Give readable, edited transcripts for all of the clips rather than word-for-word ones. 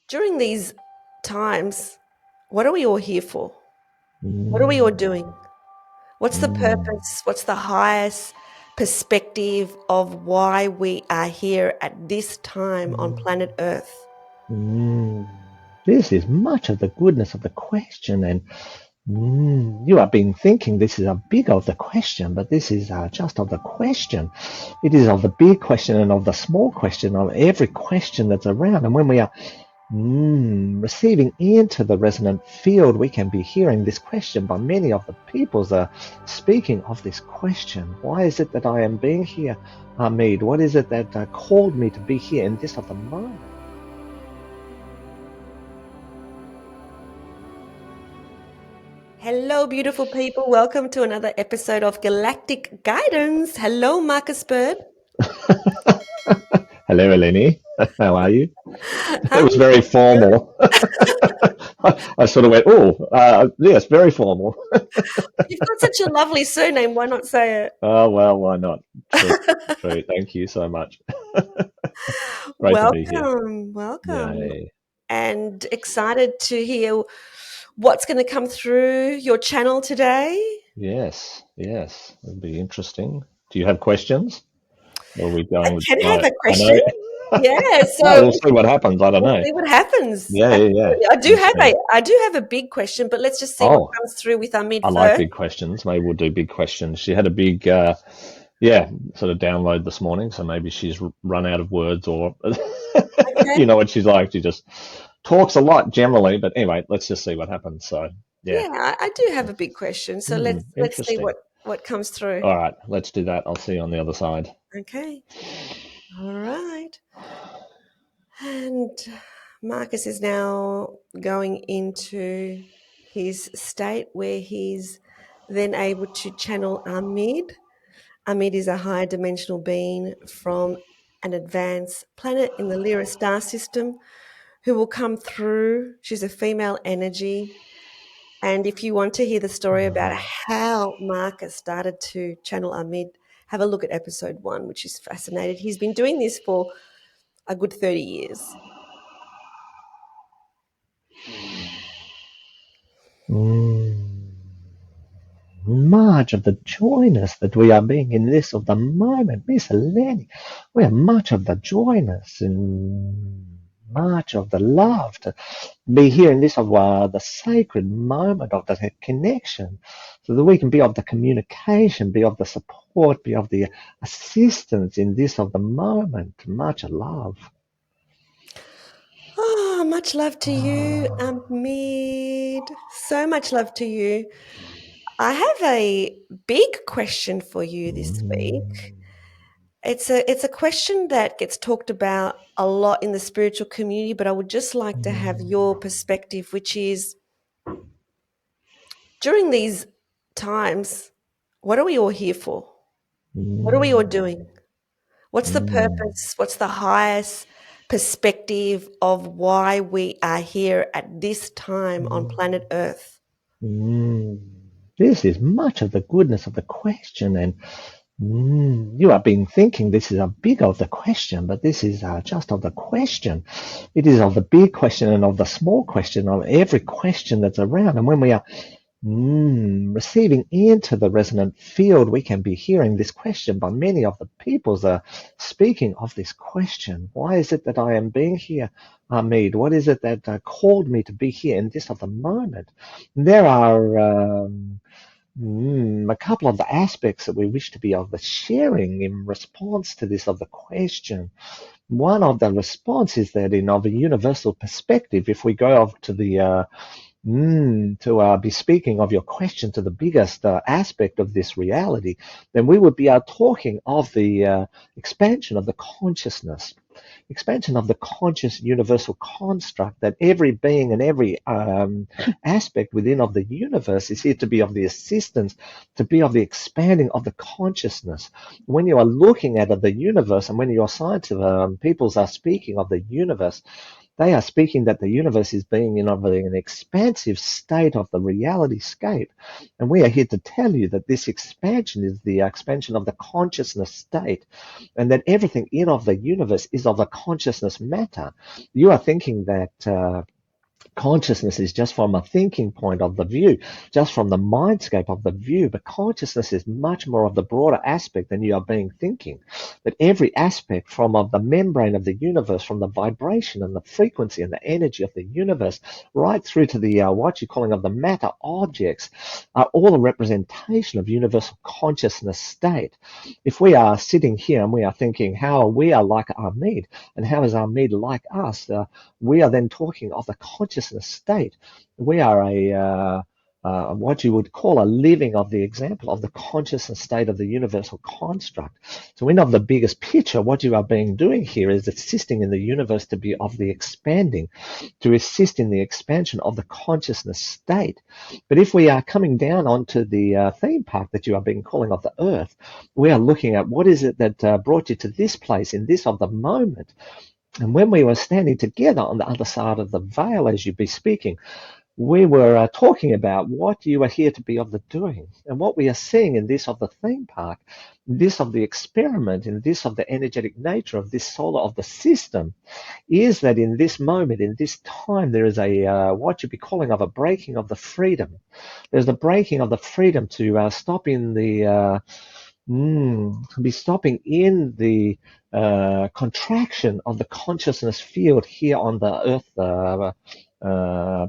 During these times, what are we all here for? What are we all doing? What's the purpose? What's the highest perspective of why we are here at this time on planet Earth? This is much of the goodness of the question, and you have been thinking this is a big of the question, but this is just of the question. It is of the big question and of the small question, of every question that's around. And when we are receiving into the resonant field, we can be hearing this question by many of the peoples speaking of this question. Why is it that I am being here, Ameed? What is it that called me to be here in this of the moment? Hello, beautiful people. Welcome to another episode of Galactic Guidance. Hello, marcusbird. Hello, Eleni. How are you? It was very formal. I sort of went, yes, very formal. You've got such a lovely surname. Why not say it? Oh, well, why not? True. Thank you so much. Great to be here. Welcome. Yay. And excited to hear what's going to come through your channel today. Yes. It'll be interesting. Do you have questions? Or are we going with Can have a I question. know. Yeah, No, we'll see what happens. I don't we'll know. see what happens. Yeah. I do have a big question, but let's just see what comes through with Ameed I first. like big questions. Maybe we'll do big questions. She had a big, sort of download this morning, so maybe she's run out of words or, Okay. you know what she's like. She just talks a lot generally, but anyway, let's just see what happens. So, yeah. Yeah, I do have a big question. So let's see Interesting. what comes through. All right, let's do that. I'll see you on the other side. Okay. All right. And Marcus is now going into his state where he's then able to channel Ameed. Ameed is a higher dimensional being from an advanced planet in the Lyra star system who will come through. She's a female energy. And if you want to hear the story about how Marcus started to channel Ameed, have a look at episode 1, which is fascinating. He's been doing this for a good 30 years. Much of the joyness that we are being in this of the moment, Miss Eleni, we are much of the joyness and much of the love to be here in this of the sacred moment of the connection, so that we can be of the communication, be of the support, be of the assistance in this of the moment. Much love. Oh, much love to you, Ameed. So much love to you. I have a big question for you this week. It's a question that gets talked about a lot in the spiritual community, but I would just like to have your perspective, which is during these times, what are we all here for? What are we all doing? What's the purpose? What's the highest perspective of why we are here at this time on planet Earth? This is much of the goodness of the question, and you have been thinking this is a big of the question, but this is just of the question. It is of the big question and of the small question, of every question that's around. And when we are receiving into the resonant field, we can be hearing this question by many of the peoples speaking of this question. Why is it that I am being here, Ameed? What is it that called me to be here in this of the moment? There are a couple of the aspects that we wish to be of the sharing in response to this of the question. One of the response is that in of a universal perspective, if we go off to the to be speaking of your question to the biggest aspect of this reality, then we would be talking of the expansion of the consciousness, expansion of the conscious universal construct, that every being and every aspect within of the universe is here to be of the assistance, to be of the expanding of the consciousness. When you are looking at the universe, and when your scientific peoples are speaking of the universe, They are speaking that the universe is being in an expansive state of the reality scape. And we are here to tell you that this expansion is the expansion of the consciousness state, and that everything in of the universe is of a consciousness matter. You are thinking that consciousness is just from a thinking point of the view, just from the mindscape of the view, but consciousness is much more of the broader aspect than you are being thinking. That every aspect from of the membrane of the universe, from the vibration and the frequency and the energy of the universe, right through to the what you're calling of the matter objects, are all a representation of universal consciousness state. If we are sitting here and we are thinking how we are like Ameed, and how is Ameed like us, we are then talking of the consciousness state. We are what you would call a living of the example of the consciousness state of the universal construct. So in of the biggest picture, what you are being doing here is assisting in the universe to be of the expanding, to assist in the expansion of the consciousness state. But if we are coming down onto the theme park that you are being calling of the earth, we are looking at what is it that brought you to this place in this of the moment. And when we were standing together on the other side of the veil, as you be speaking, we were talking about what you are here to be of the doing. And what we are seeing in this of the theme park, this of the experiment, in this of the energetic nature of this solar of the system, is that in this moment, in this time, there is a what you'd be calling of a breaking of the freedom. There's a breaking of the freedom to stop in the be stopping in the contraction of the consciousness field here on the earth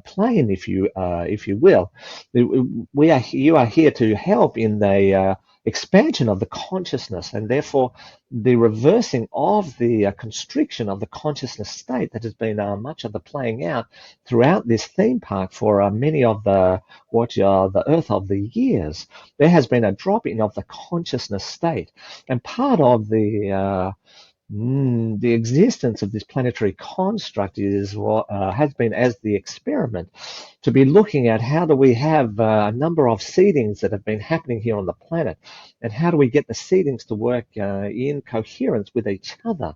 plane, if you will. You are here to help in the expansion of the consciousness, and therefore the reversing of the constriction of the consciousness state that has been much of the playing out throughout this theme park for many of the the earth of the years. There has been a drop in of the consciousness state, and part of the existence of this planetary construct is what has been as the experiment to be looking at how do we have a number of seedings that have been happening here on the planet, and how do we get the seedings to work in coherence with each other.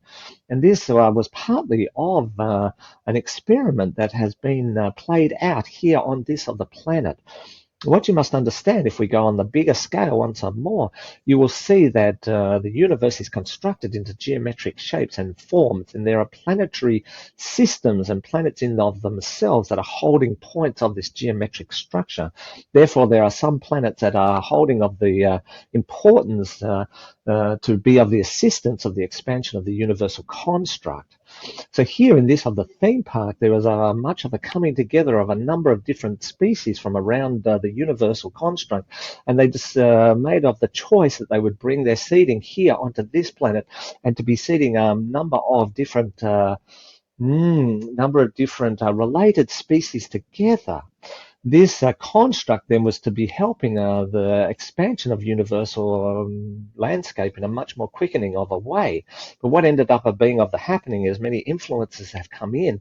And this was partly of an experiment that has been played out here on this of the planet. What you must understand, if we go on the bigger scale once more, you will see that the universe is constructed into geometric shapes and forms, and there are planetary systems and planets in of themselves that are holding points of this geometric structure. Therefore, there are some planets that are holding of the importance to be of the assistance of the expansion of the universal construct. So here in this of the theme park, there was much of a coming together of a number of different species from around the universal construct, and they just made of the choice that they would bring their seeding here onto this planet, and to be seeding a number of different related species together. This construct then was to be helping the expansion of universal landscape in a much more quickening of a way. But what ended up being of the happening is many influences have come in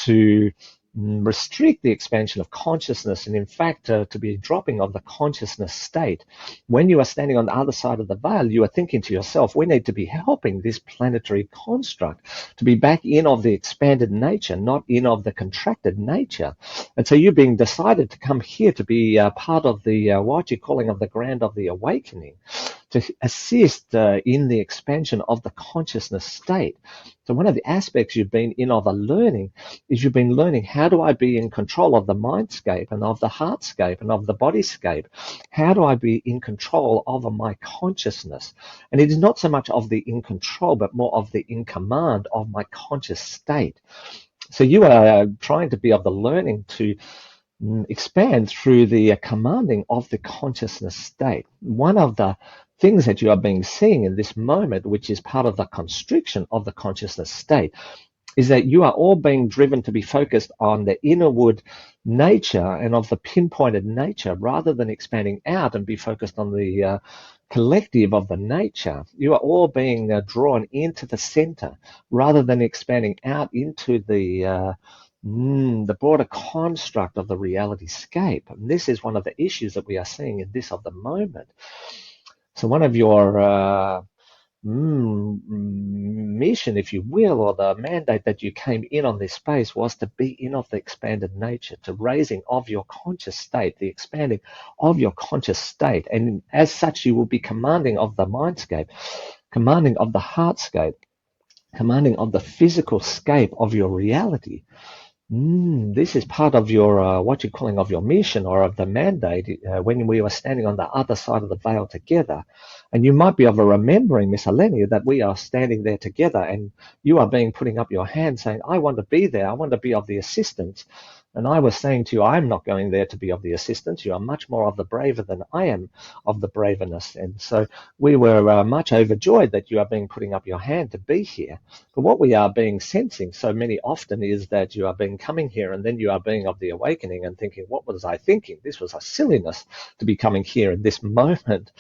to restrict the expansion of consciousness, and in fact to be dropping of the consciousness state. When you are standing on the other side of the veil, you are thinking to yourself, we need to be helping this planetary construct to be back in of the expanded nature, not in of the contracted nature. And so you're being decided to come here to be part of the what you're calling of the grand of the awakening, to assist in the expansion of the consciousness state. So one of the aspects you've been in of a learning is you've been learning, how do I be in control of the mindscape and of the heartscape and of the bodyscape? How do I be in control of my consciousness? And it is not so much of the in control, but more of the in command of my conscious state. So you are trying to be of the learning to expand through the commanding of the consciousness state. One of the things that you are being seeing in this moment, which is part of the constriction of the consciousness state, is that you are all being driven to be focused on the innerward nature and of the pinpointed nature, rather than expanding out and be focused on the collective of the nature. You are all being drawn into the center, rather than expanding out into the broader construct of the reality scape. And this is one of the issues that we are seeing in this of the moment. So one of your mission, if you will, or the mandate that you came in on this space was to be in of the expanded nature, to raising of your conscious state, the expanding of your conscious state. And as such, you will be commanding of the mindscape, commanding of the heartscape, commanding of the physical scape of your reality. This is part of your, what you're calling of your mission or of the mandate when we were standing on the other side of the veil together. And you might be of a remembering, Miss Eleni, that we are standing there together and you are putting up your hand saying, I want to be there, I want to be of the assistance. And I was saying to you, I'm not going there to be of the assistance. You are much more of the braver than I am of the braverness. And so we were much overjoyed that you are putting up your hand to be here. But what we are sensing so many often is that you are coming here and then you are of the awakening and thinking, what was I thinking? This was a silliness to be coming here in this moment.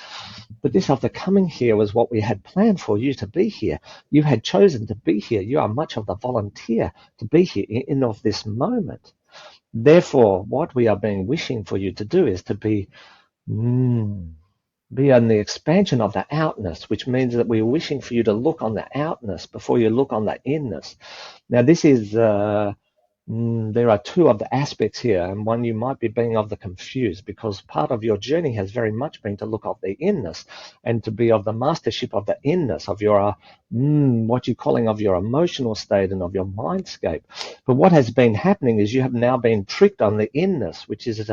But this of the coming here was what we had planned for you to be here. You had chosen to be here. You are much of the volunteer to be here in of this moment. Therefore, what we are wishing for you to do is to be in the expansion of the outness, which means that we're wishing for you to look on the outness before you look on the inness. Now, this is there are two of the aspects here, and one you might be of the confused, because part of your journey has very much been to look of the inness and to be of the mastership of the inness of your what you're calling of your emotional state and of your mindscape. But what has been happening is you have now been tricked on the inness, which is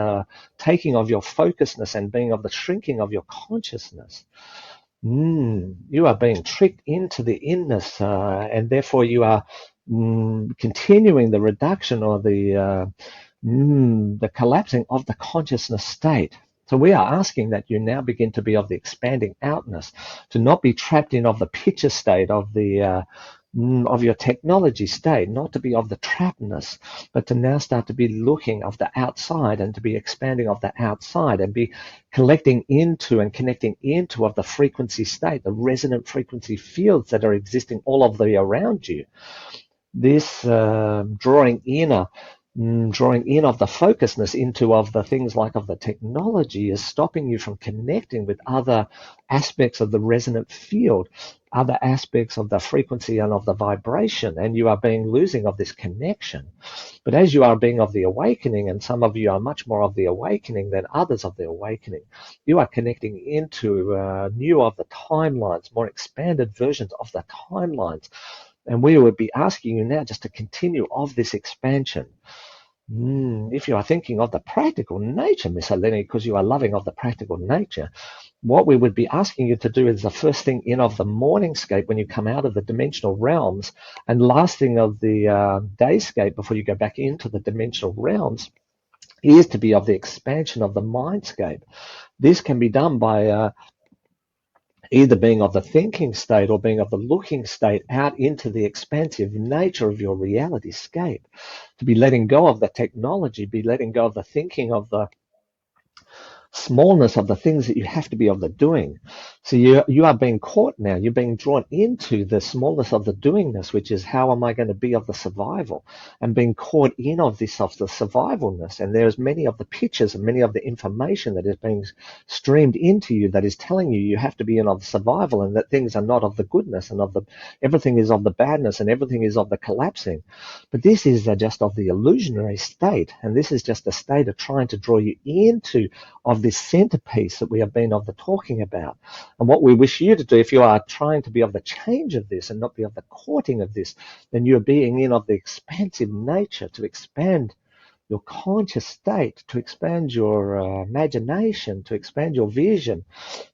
taking of your focusedness and being of the shrinking of your consciousness. You are being tricked into the inness, and therefore you are continuing the reduction or the collapsing of the consciousness state. So we are asking that you now begin to be of the expanding outness, to not be trapped in of the picture state of the of your technology state, not to be of the trappedness, but to now start to be looking of the outside and to be expanding of the outside and be collecting into and connecting into of the frequency state, the resonant frequency fields that are existing all of the around you. This drawing in of the focusedness into of the things like of the technology is stopping you from connecting with other aspects of the resonant field, other aspects of the frequency and of the vibration, and you are losing of this connection. But as you are of the awakening, and some of you are much more of the awakening than others of the awakening, you are connecting into new of the timelines, more expanded versions of the timelines. And we would be asking you now just to continue of this expansion. If you are thinking of the practical nature, Miss Eleni, because you are loving of the practical nature, what we would be asking you to do is the first thing in of the morningscape when you come out of the dimensional realms, and last thing of the dayscape before you go back into the dimensional realms, is to be of the expansion of the mindscape. This can be done by either being of the thinking state or being of the looking state out into the expansive nature of your reality scape, to be letting go of the technology, be letting go of the thinking of the smallness of the things that you have to be of the doing. So you are being caught now. You're being drawn into the smallness of the doingness, which is how am I going to be of the survival, and being caught in of this of the survivalness. And there's many of the pictures and many of the information that is being streamed into you that is telling you you have to be in of survival, and that things are not of the goodness, and of the everything is of the badness, and everything is of the collapsing. But this is just of the illusionary state, and this is just a state of trying to draw you into of this centerpiece that we have been of the talking about. And what we wish you to do, if you are trying to be of the change of this and not be of the courting of this, then you're being in of the expansive nature, to expand your conscious state, to expand your imagination, to expand your vision,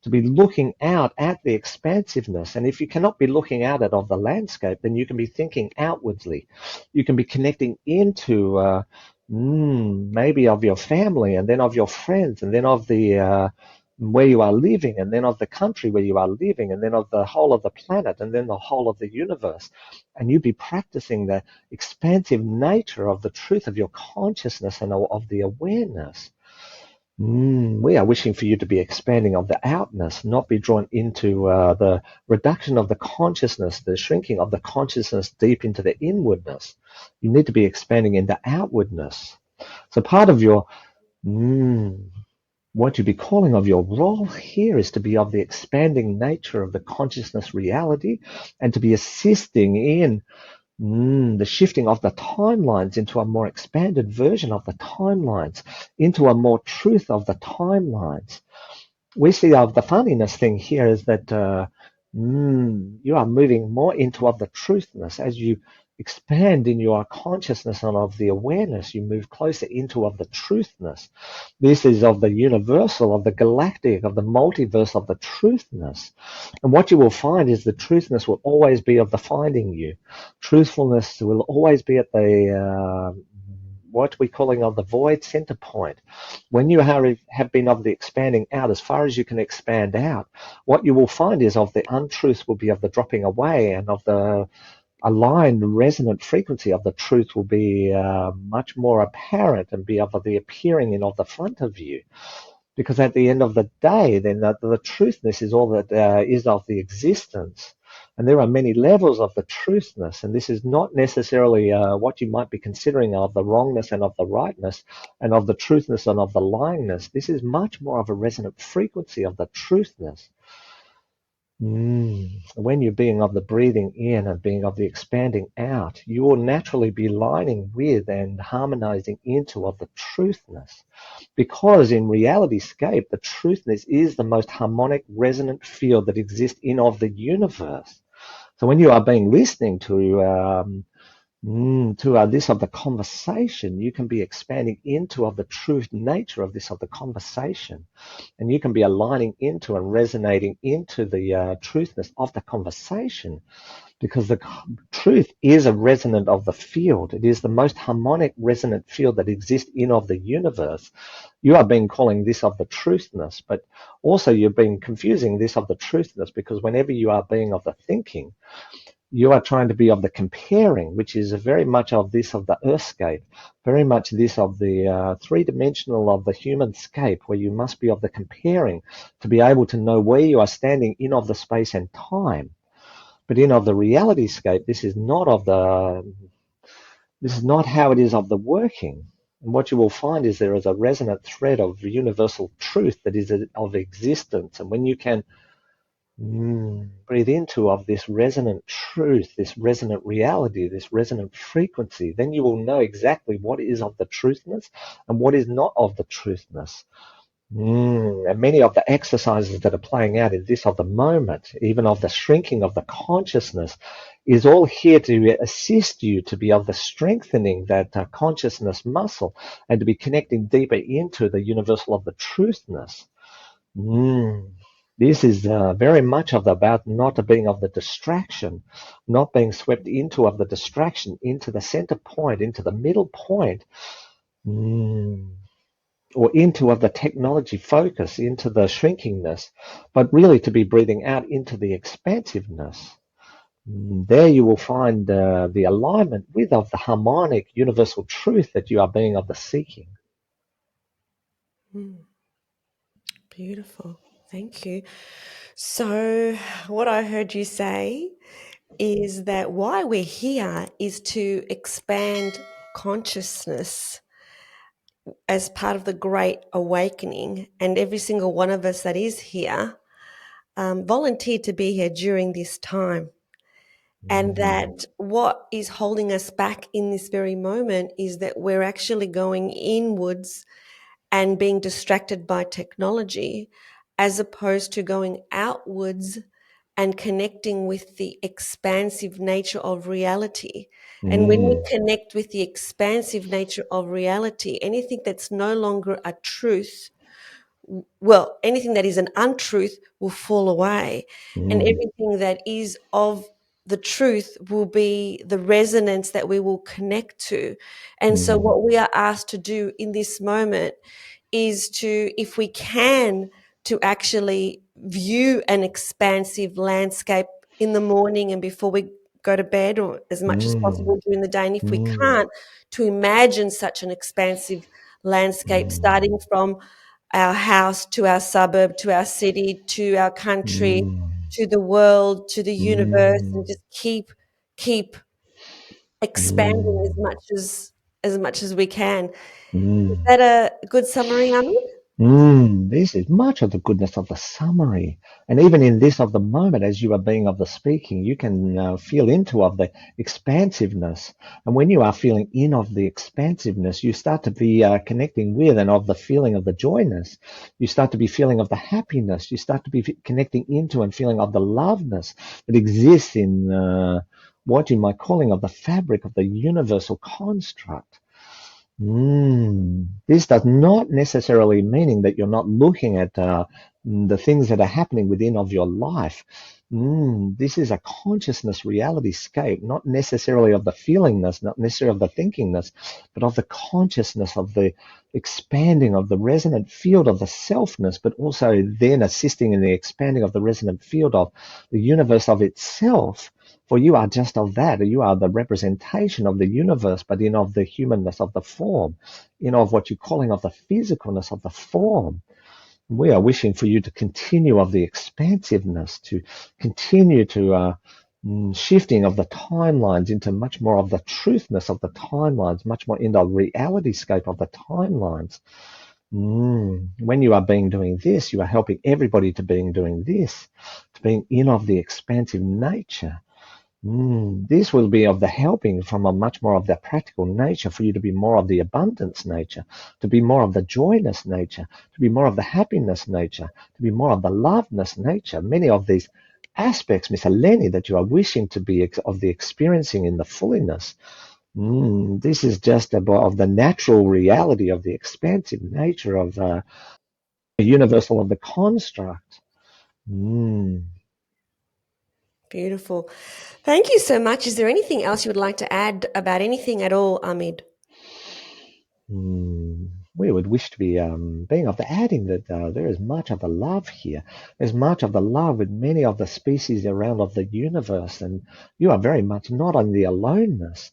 to be looking out at the expansiveness. And if you cannot be looking out at of the landscape, then you can be thinking outwardly. You can be connecting into maybe of your family, and then of your friends, and then of the where you are living, and then of the country where you are living, and then of the whole of the planet, and then the whole of the universe. And you be practicing the expansive nature of the truth of your consciousness and of the awareness. We are wishing for you to be expanding of the outness, not be drawn into the reduction of the consciousness, the shrinking of the consciousness deep into the inwardness. You need to be expanding into outwardness. So part of your What you'd be calling of your role here is to be of the expanding nature of the consciousness reality and to be assisting in the shifting of the timelines into a more expanded version of the timelines, into a more truth of the timelines. We see of the funniness thing here is that you are moving more into of the truthness as you expand in your consciousness and of the awareness. You move closer into of the truthness. This is of the universal, of the galactic, of the multiverse, of the truthness. And what you will find is the truthness will always be of the finding you. Truthfulness will always be at the what we're calling of the void center point. When you have been of the expanding out as far as you can expand out, what you will find is of the untruth will be of the dropping away, and of the aligned resonant frequency of the truth will be much more apparent and be of the appearing in of the front of you. Because at the end of the day, then the truthness is all that is of the existence. And there are many levels of the truthness, and this is not necessarily what you might be considering of the wrongness and of the rightness, and of the truthness and of the lyingness. This is much more of a resonant frequency of the truthness. When you're being of the breathing in and being of the expanding out, you will naturally be lining with and harmonizing into of the truthness. Because in reality-scape, the truthness is the most harmonic resonant field that exists in of the universe. So when you are being listening to this of the conversation, you can be expanding into of the truth nature of this of the conversation, and you can be aligning into and resonating into the truthness of the conversation, because the truth is a resonant of the field. It is the most harmonic resonant field that exists in of the universe. You are being calling this of the truthness, but also you're being confusing this of the truthness, because whenever you are being of the thinking, you are trying to be of the comparing, which is very much of this of the earthscape, very much this of the three-dimensional of the human scape, where you must be of the comparing to be able to know where you are standing in of the space and time. But in of the reality scape, this is not how it is of the working. And what you will find is there is a resonant thread of universal truth that is of existence. And when you can breathe into of this resonant truth, this resonant reality, this resonant frequency, then you will know exactly what is of the truthness and what is not of the truthness. And many of the exercises that are playing out in this of the moment, even of the shrinking of the consciousness, is all here to assist you to be of the strengthening that consciousness muscle and to be connecting deeper into the universal of the truthness. This is very much about not being of the distraction, not being swept into of the distraction, into the center point, into the middle point, or into of the technology focus, into the shrinkingness, but really to be breathing out into the expansiveness. There you will find the alignment with of the harmonic universal truth that you are being of the seeking. Beautiful. Thank you. So, what I heard you say is that why we're here is to expand consciousness as part of the Great Awakening. And every single one of us that is here volunteered to be here during this time. And that what is holding us back in this very moment is that we're actually going inwards and being distracted by technology, as opposed to going outwards and connecting with the expansive nature of reality. And when we connect with the expansive nature of reality, anything that's no longer a truth, well, anything that is an untruth will fall away, and everything that is of the truth will be the resonance that we will connect to. And so what we are asked to do in this moment is to, if we can, to actually view an expansive landscape in the morning and before we go to bed, or as much as possible during the day. And if we can't, to imagine such an expansive landscape, starting from our house to our suburb to our city to our country to the world to the universe, and just keep expanding as much as we can. Is that a good summary, Ameed? This is much of the goodness of the summary. And even in this of the moment, as you are being of the speaking, you can feel into of the expansiveness. And when you are feeling in of the expansiveness, you start to be connecting with and of the feeling of the joyness. You start to be feeling of the happiness. You start to be connecting into and feeling of the loveness that exists in what you might calling of the fabric of the universal construct. This does not necessarily meaning that you're not looking at the things that are happening within of your life. This is a consciousness reality scape, not necessarily of the feelingness, not necessarily of the thinkingness, but of the consciousness of the expanding of the resonant field of the selfness, but also then assisting in the expanding of the resonant field of the universe of itself. For you are just of that. You are the representation of the universe, but in of the humanness of the form, in of what you're calling of the physicalness of the form. We are wishing for you to continue of the expansiveness, to continue to shifting of the timelines into much more of the truthness of the timelines, much more in the reality scape of the timelines. When you are doing this, you are helping everybody to doing this, to being in of the expansive nature. This will be of the helping from a much more of the practical nature for you to be more of the abundance nature, to be more of the joyness nature, to be more of the happiness nature, to be more of the loveness nature. Many of these aspects, Miss Eleni, that you are wishing to be of the experiencing in the fulliness. This is just about of the natural reality of the expansive nature of the universal of the construct. Beautiful. Thank you so much. Is there anything else you would like to add about anything at all, Ameed? We would wish to be being of the adding that there is much of the love here. There's much of the love with many of the species around of the universe, and you are very much not on the aloneness.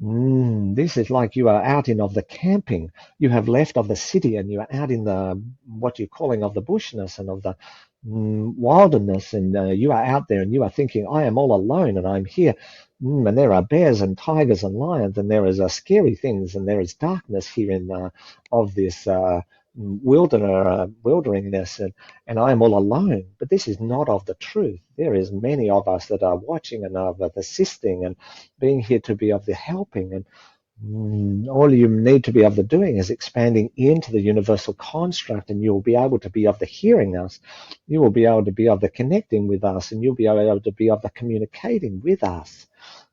This is like you are out in of the camping. You have left of the city and you are out in the what you're calling of the bushness and of the wilderness, and you are out there and you are thinking, I am all alone and I'm here. And there are bears and tigers and lions, and there is scary things, and there is darkness here in of this wilderness, and I am all alone. But this is not of the truth. There is many of us that are watching and of assisting and being here to be of the helping, and all you need to be able to doing is expanding into the universal construct, and you will be able to be of the hearing us. You will be able to be of the connecting with us, and you'll be able to be of the communicating with us.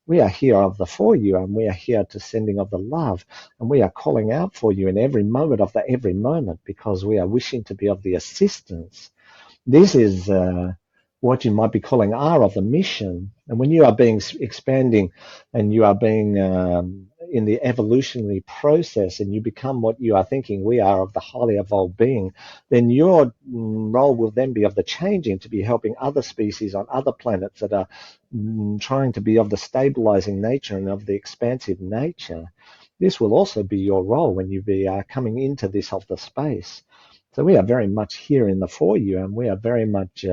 We are here of the for you, and we are here to sending of the love, and we are calling out for you in every moment of the every moment, because we are wishing to be of the assistance. This is what you might be calling R of the mission. And when you are being expanding and you are being in the evolutionary process, and you become what you are thinking we are of the highly evolved being, then your role will then be of the changing, to be helping other species on other planets that are trying to be of the stabilizing nature and of the expansive nature. This will also be your role when you be coming into this of the space. So we are very much here in the for you, and we are very much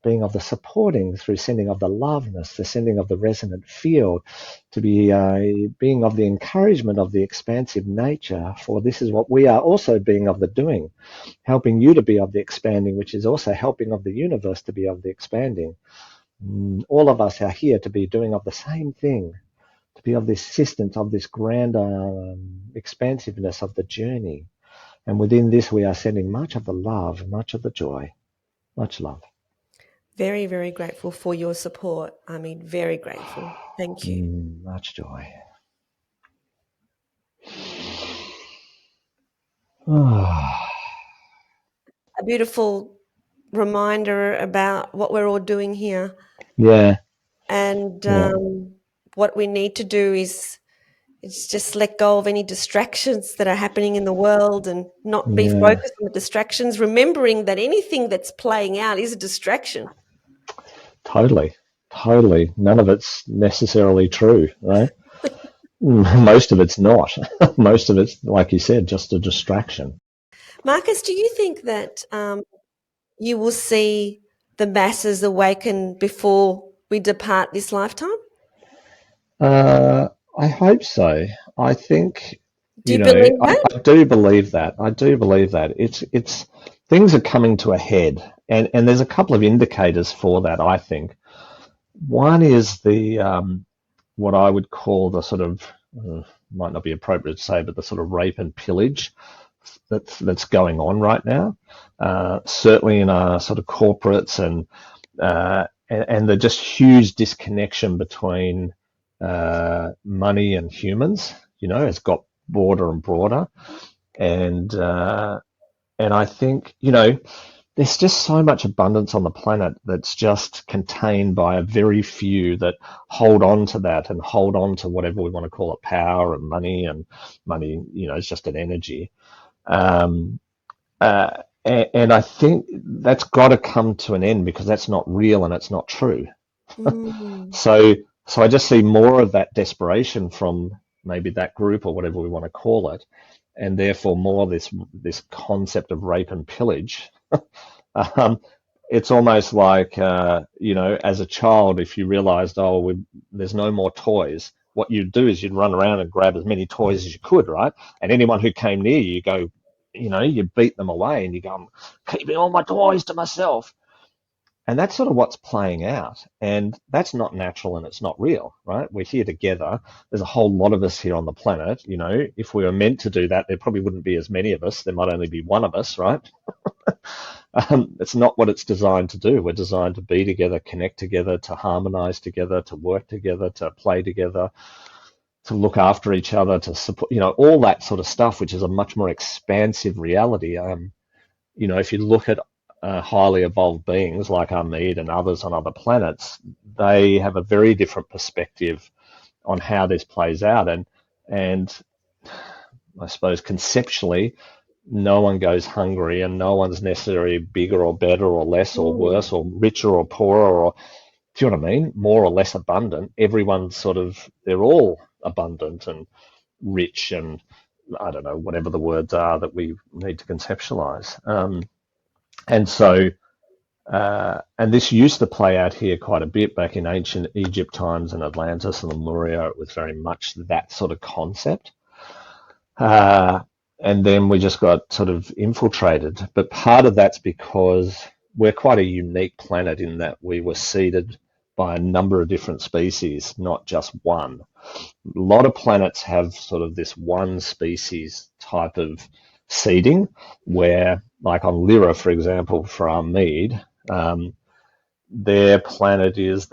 being of the supporting through sending of the loveness, the sending of the resonant field, to be being of the encouragement of the expansive nature. For this is what we are also being of the doing, helping you to be of the expanding, which is also helping of the universe to be of the expanding. All of us are here to be doing of the same thing, to be of the assistance of this grander expansiveness of the journey. And within this, we are sending much of the love, much of the joy, much love. Very, very grateful for your support. I mean, very grateful. Thank you. Much joy. A beautiful reminder about what we're all doing here. Yeah. And Yeah. what we need to do is just let go of any distractions that are happening in the world and not be Yeah. focused on the distractions, remembering that anything that's playing out is a distraction. Totally. Totally. None of it's necessarily true, right? Most of it's not. Most of it's, like you said, just a distraction. Marcus, do you think that you will see the masses awaken before we depart this lifetime? I hope so. I think Do you believe that? I do believe that. I do believe that. It's things are coming to a head, and there's a couple of indicators for that, I think. One is the what I would call the sort of might not be appropriate to say, but the sort of rape and pillage that's going on right now. Certainly in our sort of corporates and the just huge disconnection between money and humans. Has got broader and broader, and I think there's just so much abundance on the planet that's just contained by a very few that hold on to that and hold on to whatever we want to call it, power and money, is just an energy. And I think that's got to come to an end because that's not real and it's not true. So I just see more of that desperation from maybe that group or whatever we want to call it, and therefore more of this concept of rape and pillage. It's almost like as a child, if you realized, there's no more toys, what you'd do is you'd run around and grab as many toys as you could, right? And anyone who came near you, you beat them away and you go, I'm keeping all my toys to myself. And that's sort of what's playing out. And that's not natural and it's not real, right? We're here together. There's a whole lot of us here on the planet. If we were meant to do that, there probably wouldn't be as many of us. There might only be one of us, right? It's not what it's designed to do. We're designed to be together, connect together, to harmonize together, to work together, to play together, to look after each other, to support, all that sort of stuff, which is a much more expansive reality. If you look at highly evolved beings like Ameed and others on other planets, they have a very different perspective on how this plays out. And I suppose conceptually, no one goes hungry and no one's necessarily bigger or better or less or worse or richer or poorer or, do you know what I mean? More or less abundant. Everyone's they're all abundant and rich and I don't know, whatever the words are that we need to conceptualize. And this used to play out here quite a bit back in ancient Egypt times and Atlantis and Lemuria. It was very much that sort of concept. And then we just got sort of infiltrated. But part of that's because we're quite a unique planet in that we were seeded by a number of different species, not just one. A lot of planets have sort of this one species type of seeding where, like on Lyra, for example, for Ameed, their planet is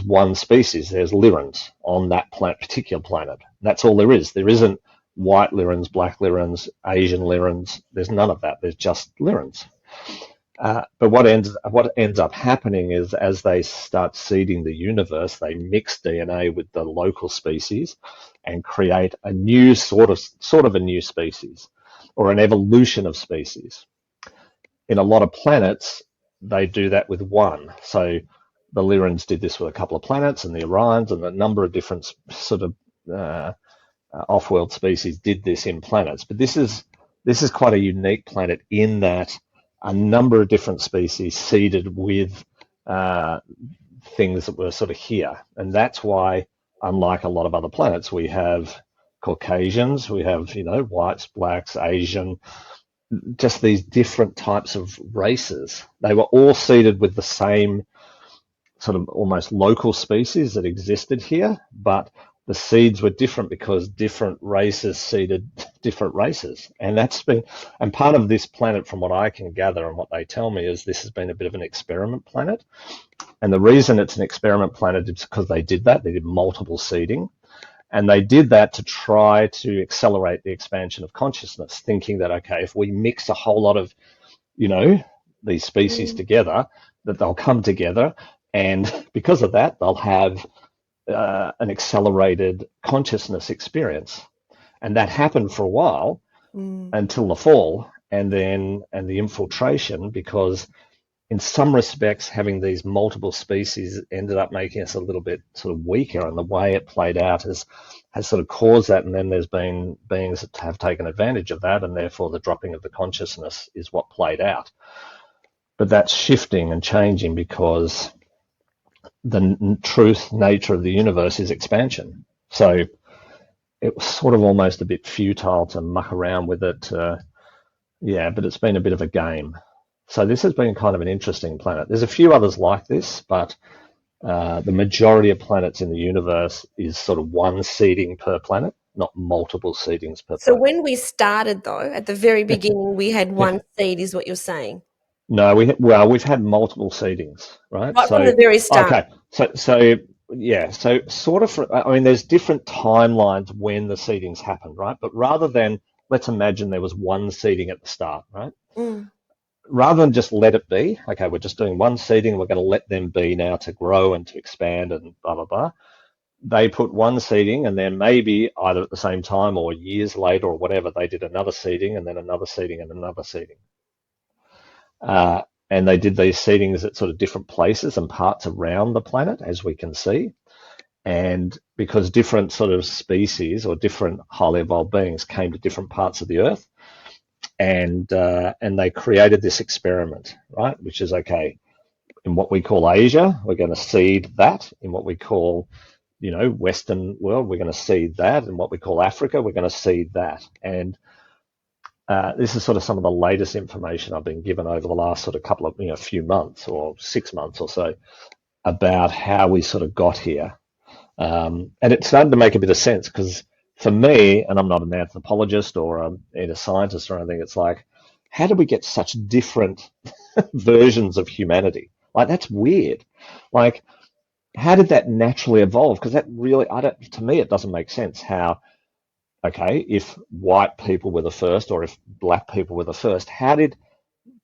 one species. There's Lyrans on that particular planet. That's all there is. There isn't white Lyrans, black Lyrans, Asian Lyrans. There's none of that. There's just Lyrans. But what ends up happening is as they start seeding the universe, they mix DNA with the local species and create a new sort of a new species or an evolution of species. In a lot of planets, they do that with one. So the Lyrans did this with a couple of planets, and the Orions and a number of different sort of off-world species did this in planets. But this is quite a unique planet in that a number of different species seeded with things that were sort of here. And that's why, unlike a lot of other planets, we have Caucasians, we have, whites, blacks, Asian, just these different types of races. They were all seeded with the same sort of almost local species that existed here, but the seeds were different because different races seeded different races. And and part of this planet, from what I can gather and what they tell me, is this has been a bit of an experiment planet. And the reason it's an experiment planet is because they did that. They did multiple seeding. And they did that to try to accelerate the expansion of consciousness, thinking that, okay, if we mix a whole lot of, these species together, that they'll come together. And because of that, they'll have an accelerated consciousness experience. And that happened for a while until the fall and the infiltration, because in some respects, having these multiple species ended up making us a little bit sort of weaker, and the way it played out has sort of caused that. And then there's been beings that have taken advantage of that, and therefore the dropping of the consciousness is what played out. But that's shifting and changing because the truth nature of the universe is expansion. So it was sort of almost a bit futile to muck around with it. Yeah, but it's been a bit of a game. So this has been kind of an interesting planet. There's a few others like this, but the majority of planets in the universe is sort of one seeding per planet, not multiple seedings per So planet. when we started, though, at the very beginning, we had one seed, is what you're saying, No, we've had multiple seedings, right? right from So the very start. okay, so yeah, so sort of. I mean, there's different timelines when the seedings happened, right? But rather than let's imagine there was one seeding at the start, right? Mm. Rather than just let it be, okay, we're just doing one seeding, we're going to let them be now to grow and to expand and blah blah blah. They put one seeding, and then maybe either at the same time or years later or whatever, they did another seeding and then another seeding and another seeding. Uh, and they did these seedings at sort of different places and parts around the planet, as we can see. And because different sort of species or different highly evolved beings came to different parts of the Earth, and they created this experiment, right? Which is okay. In what we call Asia, we're going to seed that. In what we call, Western world, we're going to seed that. In what we call Africa, we're going to seed that. And this is sort of some of the latest information I've been given over the last sort of couple of, few months or 6 months or so about how we sort of got here. And it started to make a bit of sense because for me, and I'm not an anthropologist or a scientist or anything, it's like, how did we get such different versions of humanity? Like, that's weird. Like, how did that naturally evolve? Because that really, to me, it doesn't make sense how, okay, if white people were the first or if black people were the first, how did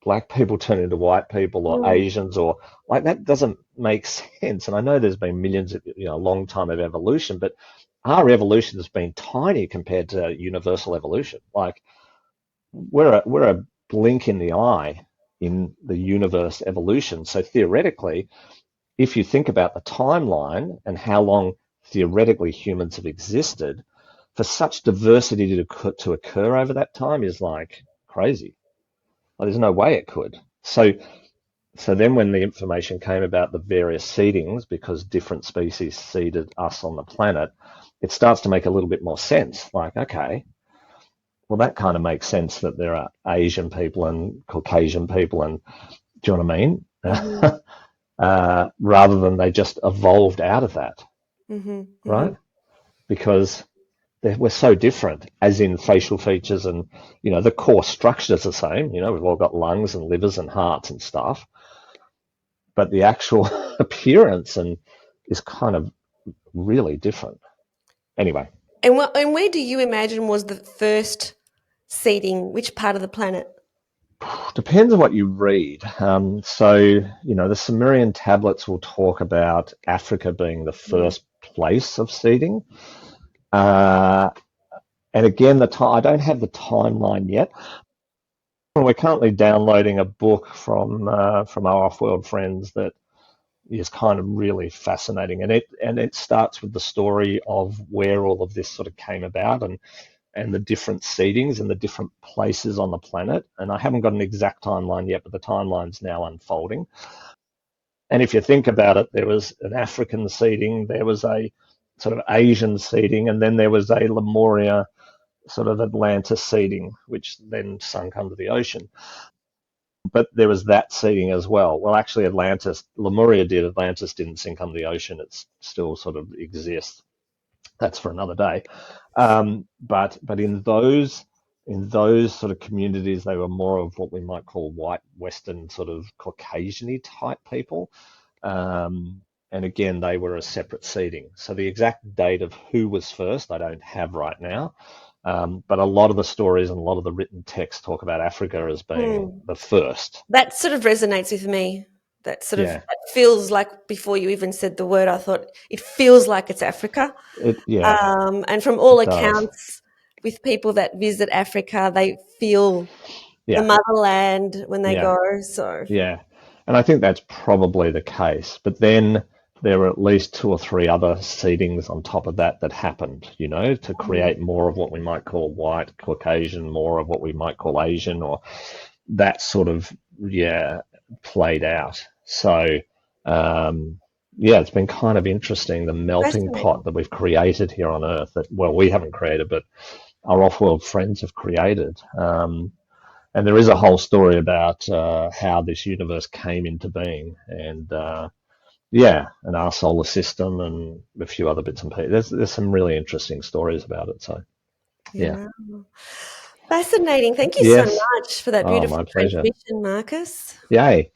black people turn into white people or Mm. Asians or like that doesn't make sense. And I know there's been millions of, a long time of evolution, but our evolution has been tiny compared to universal evolution. Like we're a blink in the eye in the universe evolution. So theoretically, if you think about the timeline and how long theoretically humans have existed, for such diversity to occur over that time is like crazy. Like, there's no way it could. So then when the information came about the various seedings, because different species seeded us on the planet, it starts to make a little bit more sense. Like, okay, well, that kind of makes sense that there are Asian people and Caucasian people and do you know what I mean? Mm-hmm. Rather than they just evolved out of that, Mm-hmm. Mm-hmm. right? Because we're so different, as in facial features and, the core structure is the same. We've all got lungs and livers and hearts and stuff, but the actual appearance and is kind of really different. Anyway, And where do you imagine was the first seeding? Which part of the planet? depends on what you read. The Sumerian tablets will talk about Africa being the Mm. first place of seeding. Uh, and again, I don't have the timeline yet. We're currently downloading a book from our off-world friends that is kind of really fascinating, and it starts with the story of where all of this sort of came about and the different seedings and the different places on the planet. And I haven't got an exact timeline yet, but the timeline's now unfolding. And if you think about it, there was an African seeding, there was a sort of Asian seeding, and then there was a Lemuria sort of Atlantis seeding, which then sunk under the ocean. But there was that seeding as well. Well, actually, Lemuria did. Atlantis didn't sink under the ocean. It still sort of exists. That's for another day. But in those sort of communities, they were more of what we might call white, Western, sort of Caucasian-y type people. And again, they were a separate seeding. So the exact date of who was first, I don't have right now. But a lot of the stories and a lot of the written text talk about Africa as being Mm. the first. That sort of resonates with me. Yeah, That feels like before you even said the word, I thought it feels like it's Africa. yeah, And from all it does. accounts, with people that visit Africa, they feel the Yeah, motherland when they yeah. go. So, Yeah, and I think that's probably the case. But then there were at least two or three other seedings on top of that happened, to mm, create more of what we might call white Caucasian, more of what we might call Asian, or that sort of, yeah, played out. So, um, yeah, it's been kind of interesting, the melting pot Fascinating. that we've created here on Earth that, well, we haven't created, but our off-world friends have created. And there is a whole story about how this universe came into being, and yeah, and our solar system and a few other bits and pieces. There's some really interesting stories about it. So yeah, Yeah. Fascinating. Thank you so yes. much for that Oh, beautiful my pleasure. transmission, Marcus. Yay.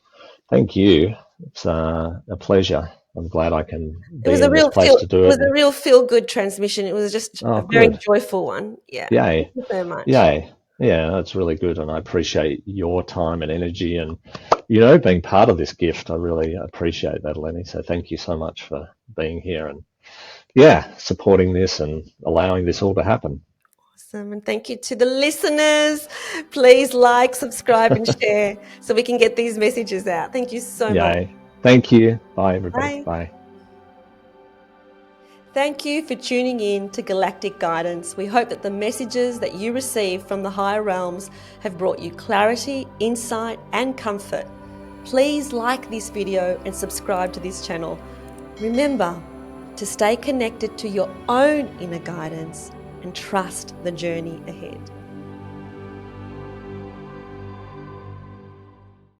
Thank you. It's a pleasure. I'm glad I can It be was a in this real place feel to it do was it. a And real feel good transmission. It was just a oh, very good. joyful one. Yeah. Thank Yay. you so much. Yay. Yeah, that's really good. And I appreciate your time and energy and, being part of this gift. I really appreciate that, Eleni. So thank you so much for being here and, yeah, supporting this and allowing this all to happen. Awesome. And thank you to the listeners. Please like, subscribe, and share so we can get these messages out. Thank you so much. Yay. Thank you. Bye, everybody. Bye. Bye. Thank you for tuning in to Galactic Guidance. We hope that the messages that you receive from the higher realms have brought you clarity, insight, and comfort. Please like this video and subscribe to this channel. Remember to stay connected to your own inner guidance and trust the journey ahead.